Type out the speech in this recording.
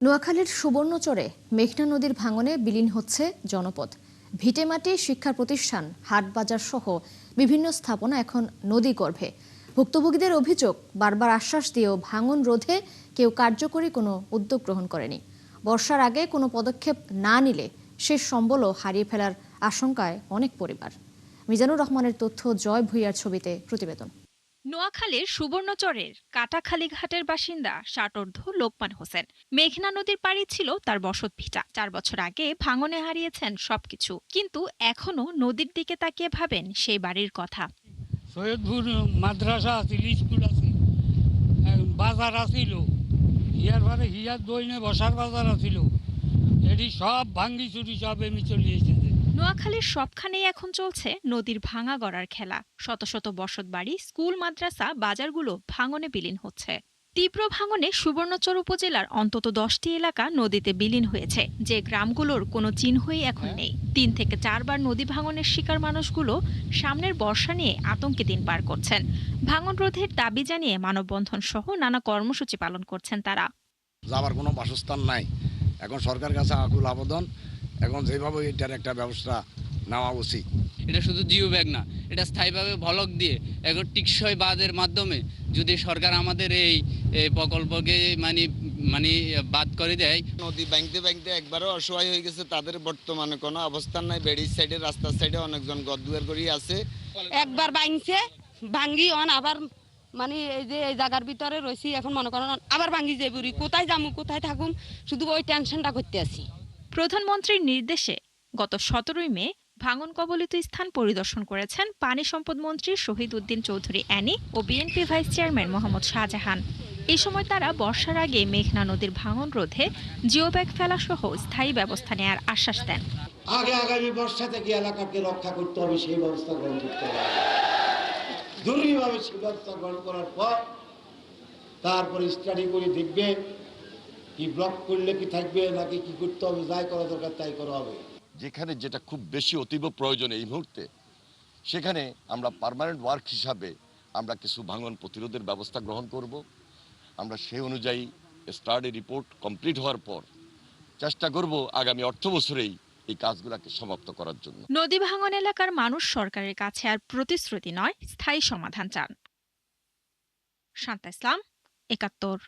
নোয়াখালীর সুবর্ণচরে মেঘনা নদীর ভাঙনে বিলীন হচ্ছে জনপদ। ভিটেমাটি, শিক্ষা প্রতিষ্ঠান, হাট বাজার সহ বিভিন্ন স্থাপনা এখন নদী গর্ভে। ভুক্তভোগীদের অভিযোগ, বারবার আশ্বাস দিয়েও ভাঙন রোধে কেউ কার্যকরী কোনো উদ্যোগ গ্রহণ করেনি। বর্ষার আগে কোনো পদক্ষেপ না নিলে শেষ সম্বলও হারিয়ে ফেলার আশঙ্কায় অনেক পরিবার। মিজানুর রহমানের তথ্য, জয় ভুইয়ার ছবিতে প্রতিবেদন। নোয়াখালীর সুবর্ণচরের কাটাখালী ঘাটের বাসিন্দা ষাটোর্ধ্ব লোকমান হোসেন। মেঘনা নদীর পাড়ি ছিল তার বসত ভিটা। 4 বছর আগে ভাঙনে হারিয়েছেন সবকিছু, কিন্তু এখনো নদীর দিকে তাকিয়ে ভাবেন সেই বাড়ির কথা। সৈয়দপুর মাদ্রাসা আছিল, স্কুল আছে, বাজার আছিল, হিয়ার পরে হিয়ার দইনে বসার বাজার আছিল, এটি সব ভাঙ্গি চুরি সব এমনি চলে এসেছে। নোয়াখালীর সবখানেই এখন চলছে নদীর ভাঙা গড়ার খেলা। শত শত বসতবাড়ি, স্কুল, মাদ্রাসা, বাজারগুলো ভাঙনে বিলীন হচ্ছে। তীব্র ভাঙনে সুবর্ণচর উপজেলার অন্তত 10টি এলাকা নদীতে বিলীন হয়েছে, যে গ্রামগুলোর কোনো চিহ্নই এখন নেই। 3 থেকে 4 বার নদী ভাঙনের শিকার মানুষগুলো সামনের বর্ষা নিয়ে আতঙ্কে দিন পার করছেন। ভাঙন রোধের দাবি জানিয়ে মানববন্ধন সহ নানা কর্মসূচি পালন করছেন তারা। যাবার কোনো বাসস্থান নাই, এখন সরকারের কাছে আকুল আবেদন, এখন যেভাবে এটার একটা ব্যবস্থা নেওয়া উচিত। এটা শুধু জিও ব্যাগ না, এটা স্থায়ীভাবে ভলক দিয়ে এখন টিকসই বাঁধের মাধ্যমে যদি সরকার আমাদের এই প্রকল্পকে মানে বাদ করে দেয়। নদী ভাঙতে ভাঙতে একবারও অসহায় হয়ে গেছে, তাদের বর্তমানে কোনো অবস্থান নাই। বেড়ির সাইডে, রাস্তার সাইডে অনেকজন গদুয়ার করি আছে। একবার ভাঙছে, ভাঙ্গি আবার মানে এই যে এই জায়গার ভিতরে রয়েছি, এখন মনে করেন আবার ভাঙ্গি যাই বুড়ি, কোথায় যাবো কোথায় থাকুন, শুধু ওই টেনশনটা করতে আছি। প্রধানমন্ত্রীর নির্দেশে গত 17 মে ভাঙন কবলিত স্থান পরিদর্শন করেছেন পানি সম্পদ মন্ত্রী শহীদ উদ্দিন চৌধুরী অ্যানি ও BNP vice chairman Mohammad Shahjahan. এই সময় তারা বর্ষার আগে মেঘনা নদীর ভাঙন রোধে জিওব্যাগ ফেলা সহ স্থায়ী ব্যবস্থা নেওয়ার আশ্বাস দেন। আগামী বর্ষা থেকে এলাকাকে রক্ষা করতে হবে, সেই ব্যবস্থা গ্রহণ করতে হবে। জরুরিভাবে সেই ব্যবস্থা গ্রহণ করার পর তারপরে স্টাডি করে দেখবে কি ব্লক করলে কি থাকবে, নাকি কি করতে হবে, যাই করা দরকার তাই করা হবে। যেখানে যেটা খুব বেশি অতীব প্রয়োজন এই মুহূর্তে, সেখানে আমরা পার্মানেন্ট ওয়ার্ক হিসাবে আমরা কিছু ভাঙন প্রতিরোধের ব্যবস্থা গ্রহণ করব। আমরা সেই অনুযায়ী স্টাডি রিপোর্ট কমপ্লিট হওয়ার পর চেষ্টা করব আগামী অর্থ বছরেই এই কাজগুলোকে সমাপ্ত করার জন্য। নদী ভাঙন এলাকার মানুষ সরকারের কাছে আর প্রতিশ্রুতি নয়, স্থায়ী সমাধান চান। শান্তা ইসলাম, ৭১।